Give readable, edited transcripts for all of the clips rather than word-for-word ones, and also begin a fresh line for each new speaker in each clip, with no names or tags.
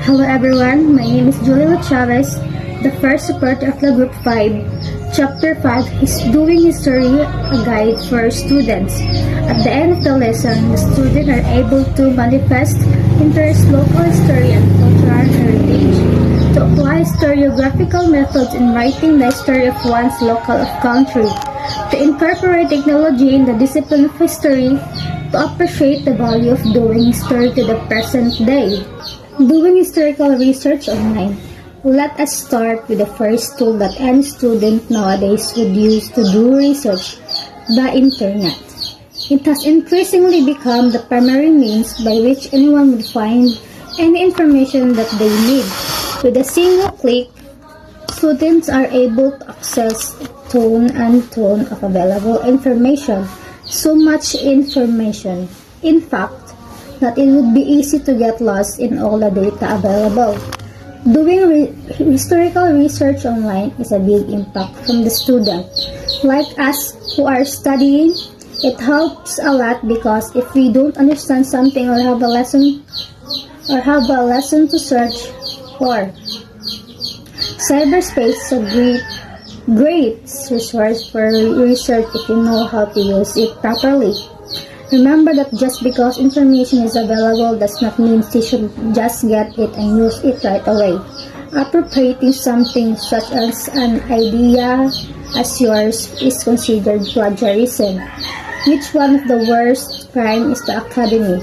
Hello everyone, my name is Julia Chavez, the first supporter of the Group 5. Chapter 5 is Doing History, a guide for students. At the end of the lesson, the students are able to manifest interest local history and cultural heritage, to apply historiographical methods in writing the history of one's local country, to incorporate technology in the discipline of history, to appreciate the value of doing history to the present day. Doing historical research online. Let us start with the first tool that any student nowadays would use to do research, the internet. It has increasingly become the primary means by which anyone would find any information that they need. With a single click, students are able to access ton of available information. So much information. In fact, that it would be easy to get lost in all the data available. Doing historical research online is a big impact from the student. Like us who are studying, it helps a lot because if we don't understand something or have a lesson to search for, cyberspace is a great resource for research if you know how to use it properly. Remember that just because information is available does not mean you should just get it and use it right away. Appropriating something such as an idea as yours is considered plagiarism. Which one of the worst crime is the academy?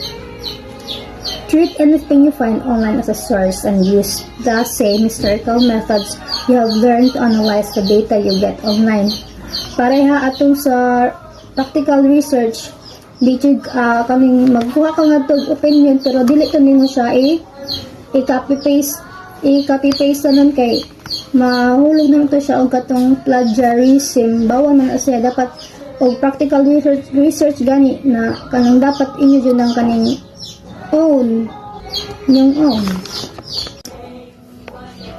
Treat anything you find online as a source and use the same historical methods you have learned to analyze the data you get online. Pareha atong sa practical research, di jud kaming magkuha ka nga tog opinion pero dili ka nimo siya i-copy paste nun kay mahulog naman to siya og katong plagiarism. Bawa man siya dapat og practical research gani na kanang dapat inyo jud ang kaning own.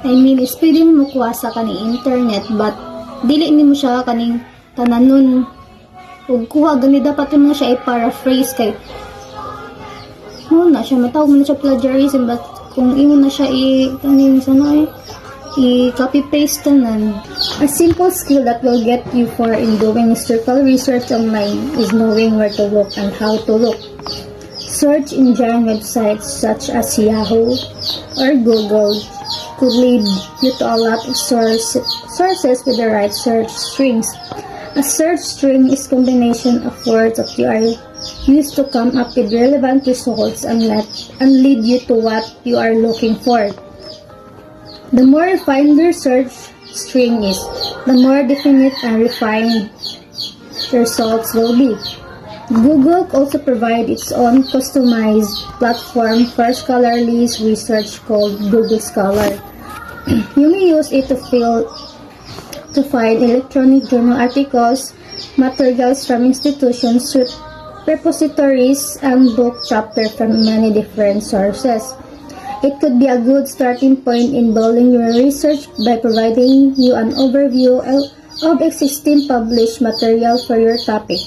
I mean, is pwede mo kuha sa kaning internet but dili nimo siya kaning tananon ug kuha gani dapat mo siya i-paraphrase kay na siya matawag mo na siya plagiarism but kung imo na siya i-copy paste tanan. A simple skill that will get you far in doing historical research online is knowing where to look and how to look. Search engine websites such as Yahoo or Google could lead you to a lot of sources with the right search strings. A search string is a combination of words that you are used to come up with relevant results and lead you to what you are looking for. The more refined your search string is, the more definite and refined the results will be. Google also provides its own customized platform for scholarly research called Google Scholar. You may use it to find electronic journal articles, materials from institutions, repositories, and book chapters from many different sources. It could be a good starting point in building your research by providing you an overview of existing published material for your topic.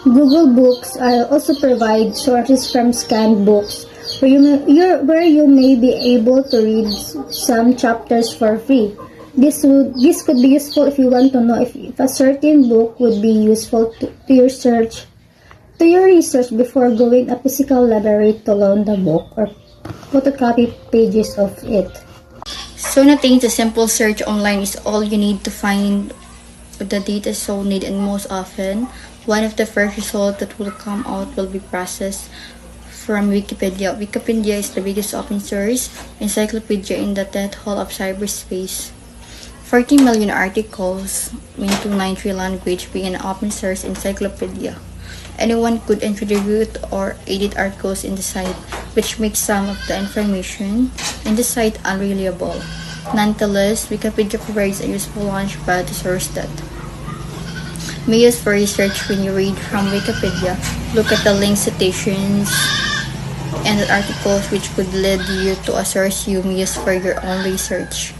Google Books also provide sources from scanned books where you may be able to read some chapters for free. This could be useful if you want to know if a certain book would be useful to your research before going to a physical library to loan the book or photocopy pages of it.
So nothing, the simple search online is all you need to find the data so need, and most often, one of the first results that will come out will be processed from Wikipedia. Wikipedia is the biggest open source encyclopedia in the death hall of cyberspace. 40 million articles in 293 language being an open source encyclopedia. Anyone could contribute or edit articles in the site, which makes some of the information in the site unreliable. Nonetheless, Wikipedia provides a useful launchpad to source that may use for research. When you read from Wikipedia, look at the link citations and the articles which could lead you to a source you may use for your own research.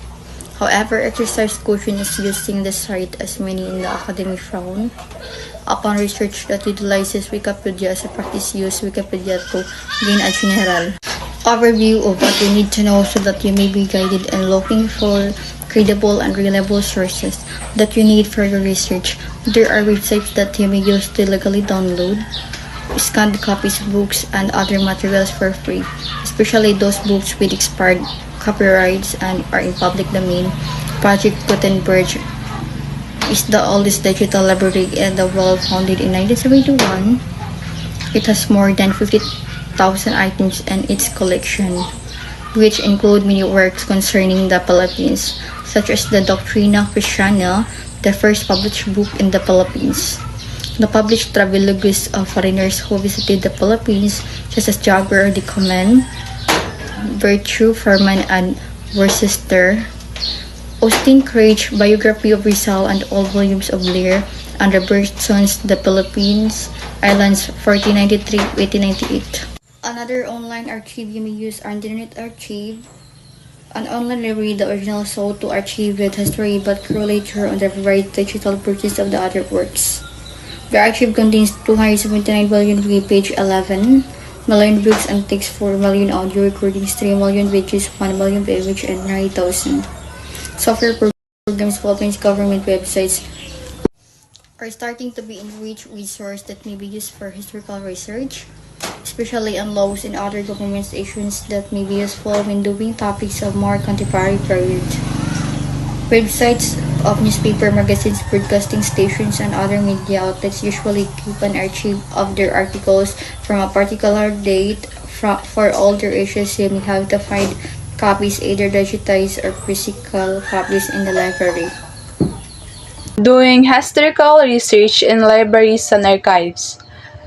However, exercise caution is using the site as many in the academy frown upon research that utilizes Wikipedia as a practice. Use Wikipedia to gain a general overview of what you need to know so that you may be guided in looking for credible and reliable sources that you need for your research. There are websites that you may use to legally download scanned copies of books and other materials for free, especially those books with expired copyrights and are in public domain. Project Gutenberg is the oldest digital library in the world, founded in 1971. It has more than 50,000 items in its collection, which include many works concerning the Philippines, such as the Doctrina Christiana, the first published book in the Philippines. The published travelogues of foreigners who visited the Philippines, such as Jagger de Comen, Virtue, Furman, and Worcester. Austin Craig, biography of Rizal, and all volumes of Lear, and Robertson's The Philippines Islands 1493-1898. Another online archive you may use are Internet Archive, an online library the original sought to archive with history but later on the varied digital versions of the other works. The archive contains 279 million page 11 million books and takes 4 million audio recordings, 3 million videos, 1 million image, and 9,000 software programs, Philippines government websites are starting to be enriched with sources that may be used for historical research, especially on laws and other documentations that may be useful when doing topics of more contemporary period. Websites of newspaper, magazines, broadcasting stations, and other media outlets usually keep an archive of their articles from a particular date. For older issues, you may have to find copies either digitized or physical copies in the library.
Doing historical research in libraries and archives.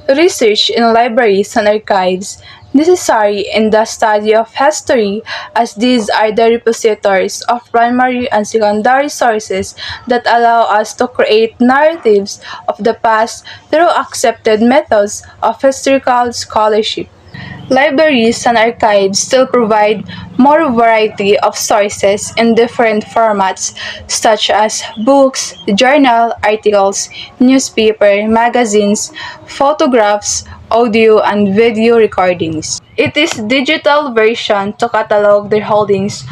Research in libraries and archives necessary in the study of history, as these are the repositories of primary and secondary sources that allow us to create narratives of the past through accepted methods of historical scholarship. Libraries and archives still provide more variety of sources in different formats such as books, journal articles, newspaper, magazines, photographs, audio and video recordings. It is digital version to catalog their holdings,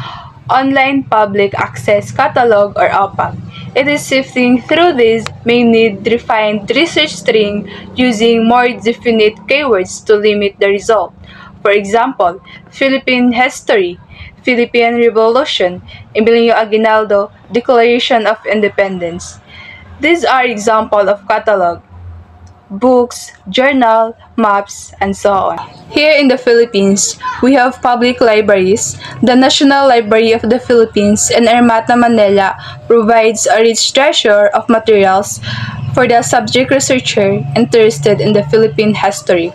online public access catalog or OPAC. It is sifting through these may need refined research string using more definite keywords to limit the result. For example, Philippine history, Philippine Revolution, Emilio Aguinaldo, Declaration of Independence. These are examples of catalog, books, journal, maps, and so on. Here in the Philippines, we have public libraries. The National Library of the Philippines in Ermata, Manila provides a rich treasure of materials for the subject researcher interested in the Philippine history.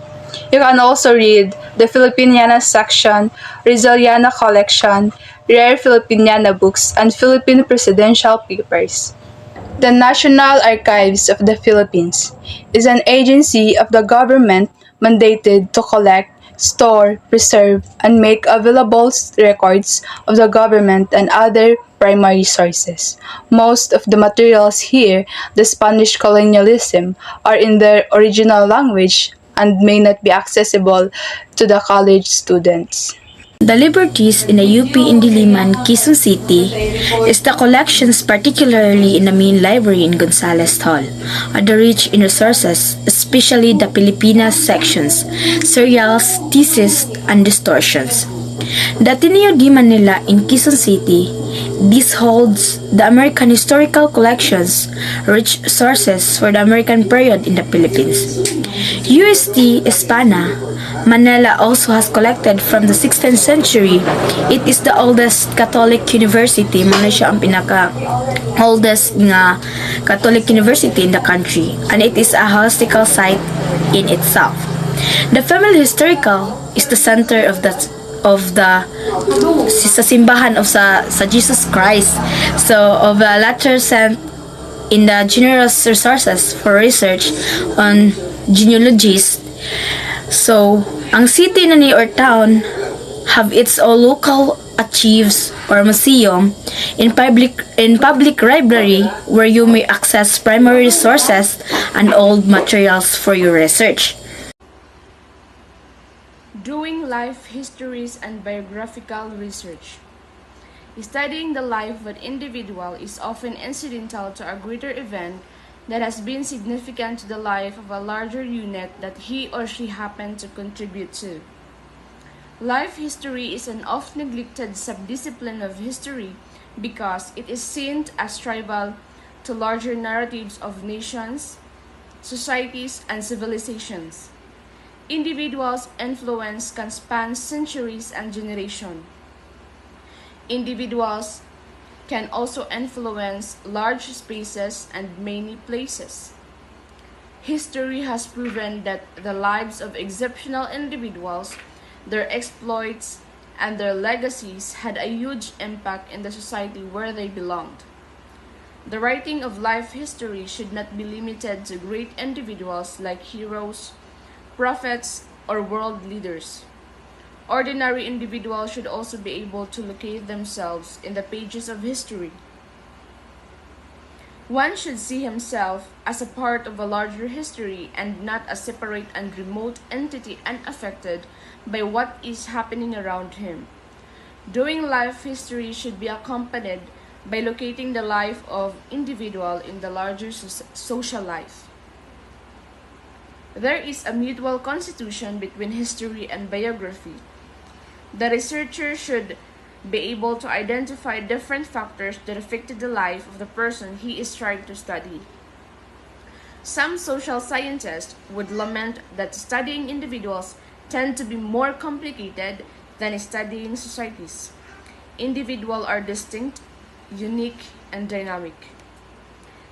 You can also read the Filipiniana section, Rizaliana collection, rare Filipiniana books, and Philippine presidential papers. The National Archives of the Philippines is an agency of the government mandated to collect, store, preserve, and make available records of the government and other primary sources. Most of the materials here, the Spanish colonialism, are in their original language and may not be accessible to the college students.
The Liberties in the UP in Diliman, Quezon City is the collections, particularly in the main library in Gonzales Hall, are the rich in resources, especially the Pilipinas sections, serials, theses, and distortions. The Ateneo de Manila in Quezon City, this holds the American historical collections, rich sources for the American period in the Philippines. UST Espana, Manila also has collected from the 16th century. It is the oldest Catholic university. Malaysia ang pinaka-oldest nga Catholic university in the country. And it is a historical site in itself. The Family Historical is the center of the sa simbahan of sa Jesus Christ. So of the latter sent in the generous resources for research on genealogies. So, ang city na ni or town have its own local archives or museum in public library where you may access primary resources and old materials for your research.
Doing life histories and biographical research. Studying the life of an individual is often incidental to a greater event that has been significant to the life of a larger unit that he or she happened to contribute to. Life history is an oft-neglected subdiscipline of history because it is seen as trivial to larger narratives of nations, societies, and civilizations. Individuals' influence can span centuries and generations. Individuals can also influence large spaces and many places. History has proven that the lives of exceptional individuals, their exploits, and their legacies had a huge impact in the society where they belonged. The writing of life history should not be limited to great individuals like heroes, prophets, or world leaders. Ordinary individuals should also be able to locate themselves in the pages of history. One should see himself as a part of a larger history and not a separate and remote entity unaffected by what is happening around him. Doing life history should be accompanied by locating the life of individual in the larger social life. There is a mutual constitution between history and biography. The researcher should be able to identify different factors that affected the life of the person he is trying to study. Some social scientists would lament that studying individuals tend to be more complicated than studying societies. Individuals are distinct, unique, and dynamic.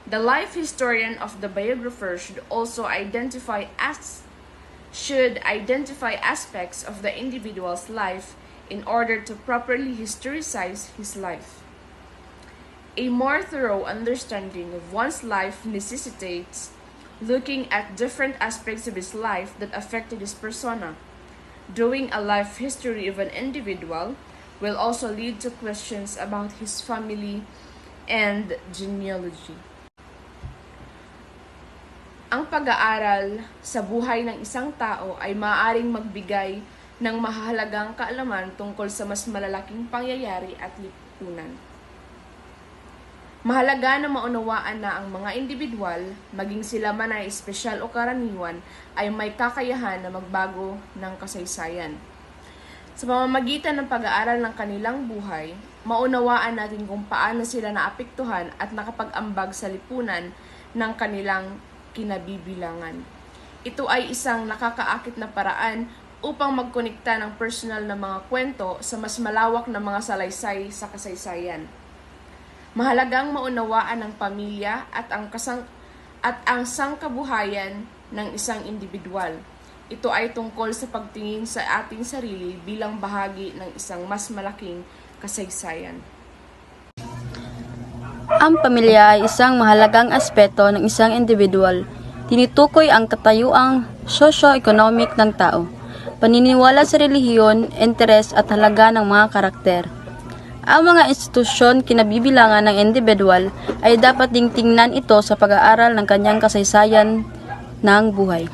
The life historian of the biographer should also identify aspects of the individual's life in order to properly historicize his life. A more thorough understanding of one's life necessitates looking at different aspects of his life that affected his persona. Doing a life history of an individual will also lead to questions about his family and genealogy. Ang pag-aaral sa buhay ng isang tao ay maaaring magbigay ng mahalagang kaalaman tungkol sa mas malalaking pangyayari at lipunan. Mahalaga na maunawaan na ang mga individual, maging sila man ay espesyal o karaniwan, ay may kakayahan na magbago ng kasaysayan. Sa pamamagitan ng pag-aaral ng kanilang buhay, maunawaan natin kung paano sila naapektuhan at nakapag-ambag sa lipunan ng kanilang kinabibilangan. Ito ay isang nakakaakit na paraan upang magkonekta ng personal na mga kwento sa mas malawak na mga salaysay sa kasaysayan. Mahalagang maunawaan ng pamilya at ang sangkabuhayan ng isang individual. Ito ay tungkol sa pagtingin sa ating sarili bilang bahagi ng isang mas malaking kasaysayan.
Ang pamilya ay isang mahalagang aspeto ng isang individual. Tinitukoy ang katayuang socio-economic ng tao, paniniwala sa relihiyon, interes at halaga ng mga karakter. Ang mga institusyon kinabibilangan ng individual ay dapat ding tingnan ito sa pag-aaral ng kanyang kasaysayan ng buhay.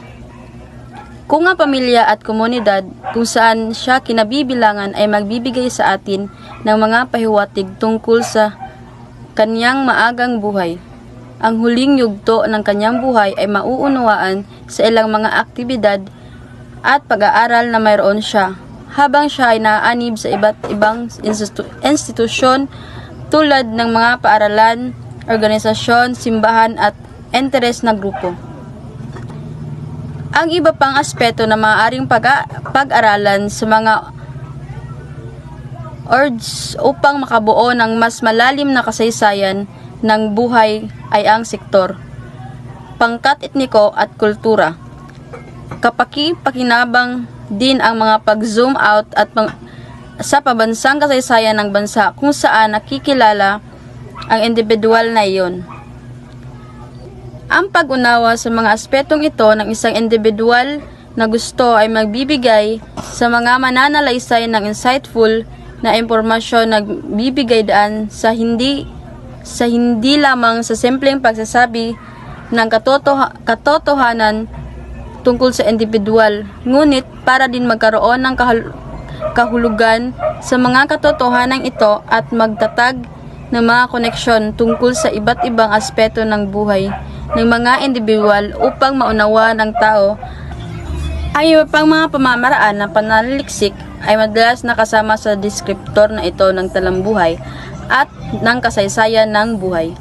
Kung ang pamilya at komunidad kung saan siya kinabibilangan ay magbibigay sa atin ng mga pahiwatig tungkol sa kanyang maagang buhay, ang huling yugto ng kanyang buhay ay mauunawaan sa ilang mga aktibidad at pag-aaral na mayroon siya habang siya ay naaanib sa iba't ibang institusyon tulad ng mga paaralan, organisasyon, simbahan at interes na grupo. Ang iba pang aspeto na maaaring pag-aralan sa mga orgs upang makabuo ng mas malalim na kasaysayan ng buhay ay ang sektor, pangkat etniko at kultura. Kapaki-pakinabang din ang mga pag-zoom out at sa pabansang kasaysayan ng bansa kung saan nakikilala ang individual na iyon. Ang pag-unawa sa mga aspetong ito ng isang individual na gusto ay magbibigay sa mga mananalaysay ng insightful na impormasyon na bibigay daan sa hindi lamang sa simpleng pagsasabi ng katotohanan tungkol sa individual, ngunit para din magkaroon ng kahulugan sa mga katotohanan ito at magtatag ng mga koneksyon tungkol sa iba't ibang aspeto ng buhay ng mga individual upang maunawa ng tao. Ay iba pang mga pamamaraan ng pananaliksik ay madalas nakasama sa deskriptor na ito ng talambuhay at ng kasaysayan ng buhay.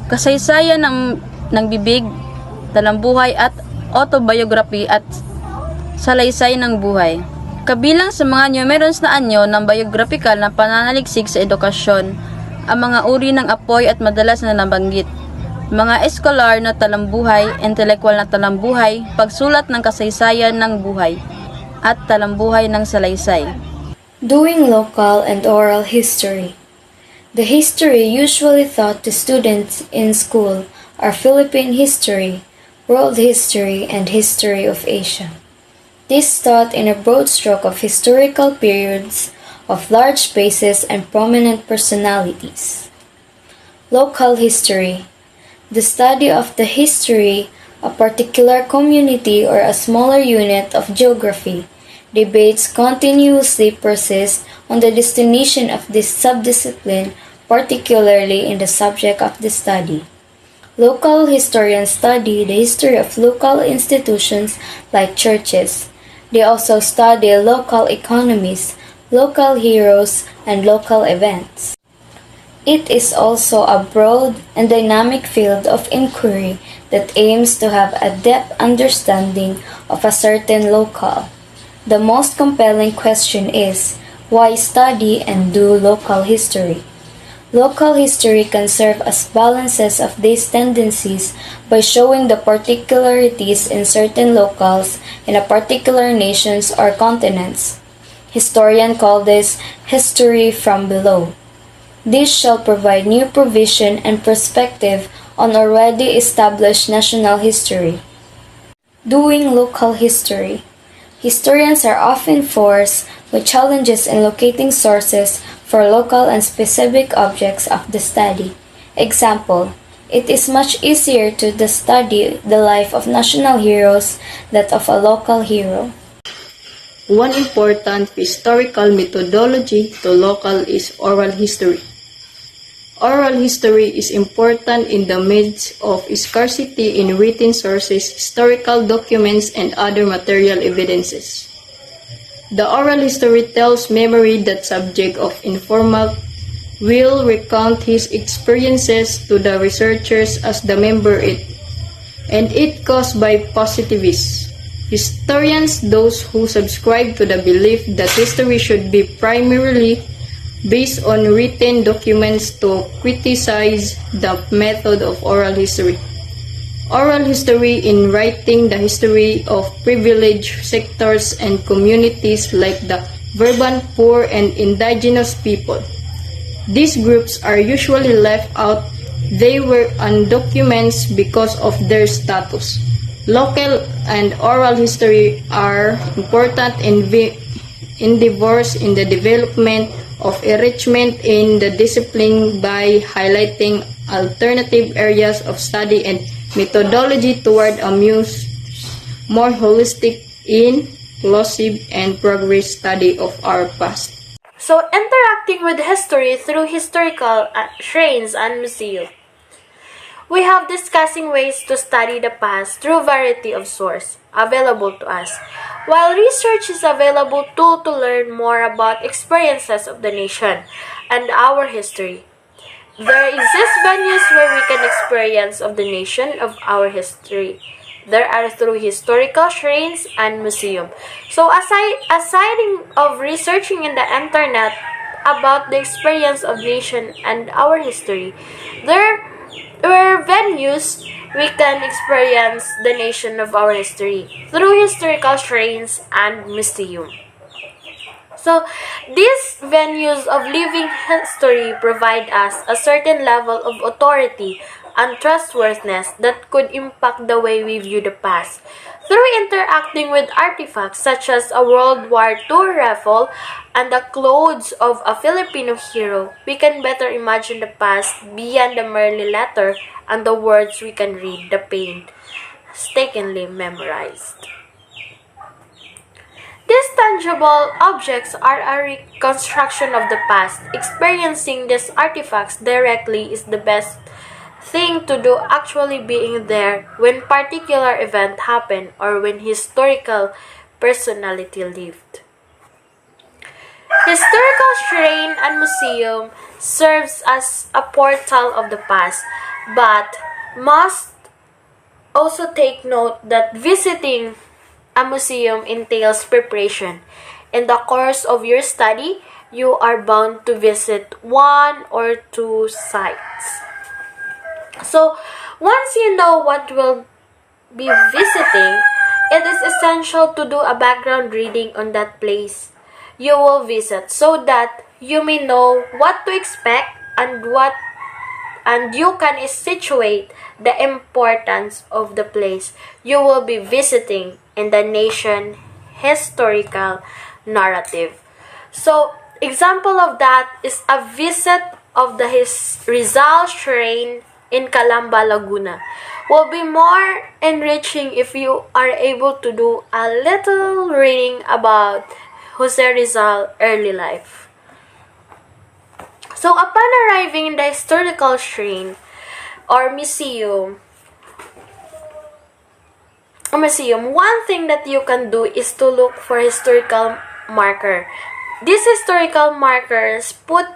Kasaysayan ng bibig, talambuhay at autobiography at salaysay ng buhay. Kabilang sa mga numerous na anyo ng biographical na pananaliksik sa edukasyon, ang mga uri ng apoy at madalas na nabanggit. Mga eskolar na talambuhay, intelektual na talambuhay, pagsulat ng kasaysayan ng buhay, at talambuhay ng salaysay.
Doing local and oral history. The history usually taught to students in school are Philippine history, world history, and history of Asia. This taught in a broad stroke of historical periods of large spaces and prominent personalities. Local history. The study of the history of a particular community or a smaller unit of geography. Debates continuously persist on the destination of this subdiscipline, particularly in the subject of the study. Local historians study the history of local institutions like churches. They also study local economies, local heroes, and local events. It is also a broad and dynamic field of inquiry that aims to have a depth understanding of a certain locale. The most compelling question is, why study and do local history? Local history can serve as balances of these tendencies by showing the particularities in certain locales in a particular nations or continents. Historians call this history from below. This shall provide new provision and perspective on already established national history. Doing local history. Historians are often forced with challenges in locating sources for local and specific objects of the study. Example, it is much easier to study the life of national heroes than of a local hero.
One important historical methodology to local is oral history. Oral history is important in the midst of scarcity in written sources, historical documents, and other material evidences. The oral history tells memory that subject of informal will recount his experiences to the researchers as the member it, and it caused by positivists. Historians, those who subscribe to the belief that history should be primarily based on written documents to criticize the method of oral history. Oral history in writing the history of privileged sectors and communities like the urban poor and indigenous people. These groups are usually left out. They were undocumented because of their status. Local and oral history are important endeavors in the development of enrichment in the discipline by highlighting alternative areas of study and methodology toward a more holistic, inclusive, and progress study of our past.
So, interacting with history through historical shrines and museums. We have discussing ways to study the past through variety of sources available to us. While research is available tool to learn more about experiences of the nation and our history, there exist venues where we can experience of the nation of our history. There are through historical shrines and museum. So aside of researching in the internet about the experience of nation and our history, there were venues we can experience the nation of our history through historical shrines and museum. So, these venues of living history provide us a certain level of authority and trustworthiness that could impact the way we view the past. Through interacting with artifacts such as a World War II rifle and the clothes of a Filipino hero, we can better imagine the past beyond the merely letter and the words we can read, the paint mistakenly memorized. These tangible objects are a reconstruction of the past. Experiencing these artifacts directly is the best thing to do, actually being there when particular event happened or when historical personality lived. Historical shrine and museum serves as a portal of the past, but must also take note that visiting a museum entails preparation. In the course of your study, you are bound to visit one or two sites. So, once you know what will be visiting, it is essential to do a background reading on that place you will visit so that you may know what to expect and you can situate the importance of the place you will be visiting in the nation historical narrative. So, example of that is a visit of the Rizal Shrine in Calamba, Laguna. Will be more enriching if you are able to do a little reading about Jose Rizal's early life. So, upon arriving in the historical shrine or museum, one thing that you can do is to look for historical marker. These historical markers put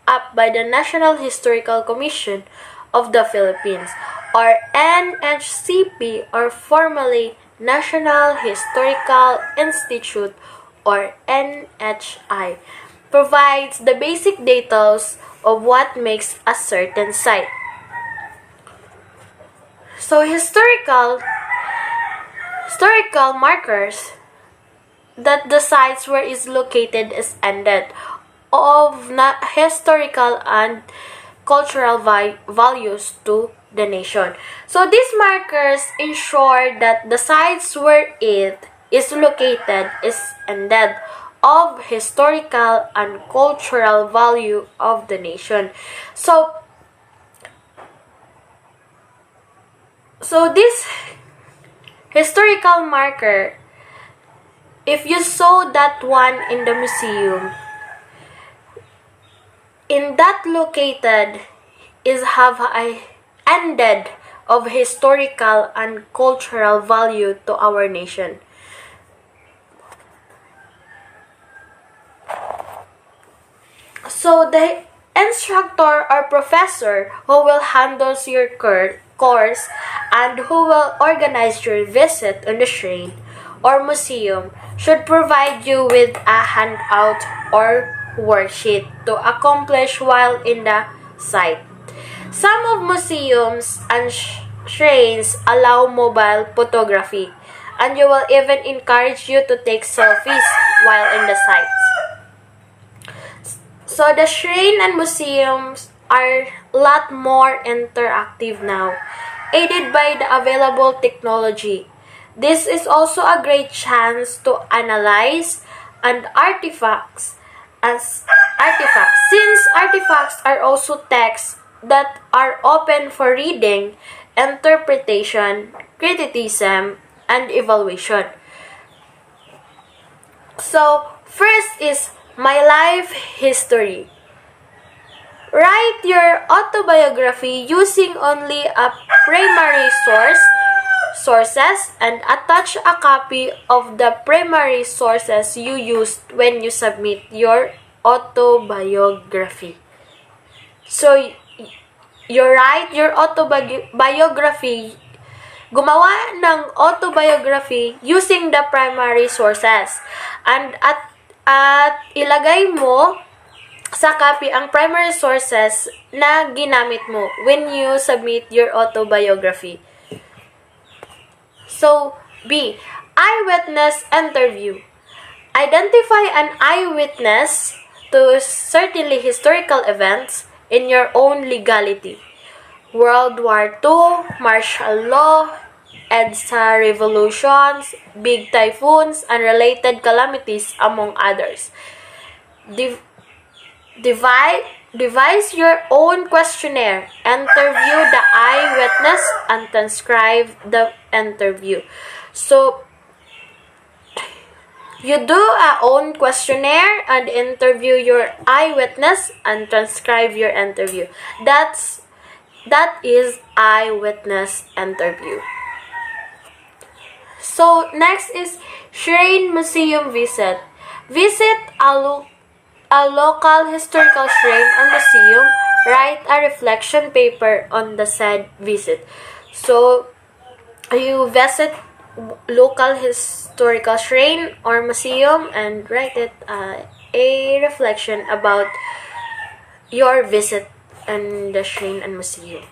up by the National Historical Commission of the Philippines or NHCP or formerly National Historical Institute or NHI provides the basic details of what makes a certain site. So historical markers that the sites where is located is ended of historical and cultural values to the nation. So these markers ensure that the sites where it is located is ended of historical and cultural value of the nation. So this historical marker, if you saw that one in the museum, in that located is have a ended of historical and cultural value to our nation. So the instructor or professor who will handle your course and who will organize your visit on the shrine or museum should provide you with a handout or worksheet to accomplish while in the site. Some of museums and shrines allow mobile photography, and you will even encourage you to take selfies while in the sites. So the shrine and museums are a lot more interactive now, aided by the available technology. This is also a great chance to analyze artifacts since artifacts are also texts that are open for reading, interpretation, criticism, and evaluation. So, first is my life history. Write your autobiography using only a primary sources and attach a copy of the primary sources you used when you submit your autobiography. So, you write your autobiography, gumawa ng autobiography using the primary sources and at ilagay mo sa copy ang primary sources na ginamit mo when you submit your autobiography. So, B. Eyewitness interview. Identify an eyewitness to certainly historical events in your own legality. World War II, martial law, EDSA revolutions, big typhoons, and related calamities, among others. Devise your own questionnaire, interview the eyewitness, and transcribe the interview. So, You do a own questionnaire and interview your eyewitness and transcribe your interview. That is eyewitness interview. So next is Shrine Museum visit. Visit a local historical shrine or museum. Write a reflection paper on the said visit. So you visit local historical shrine or museum and write it a reflection about your visit and the shrine and museum.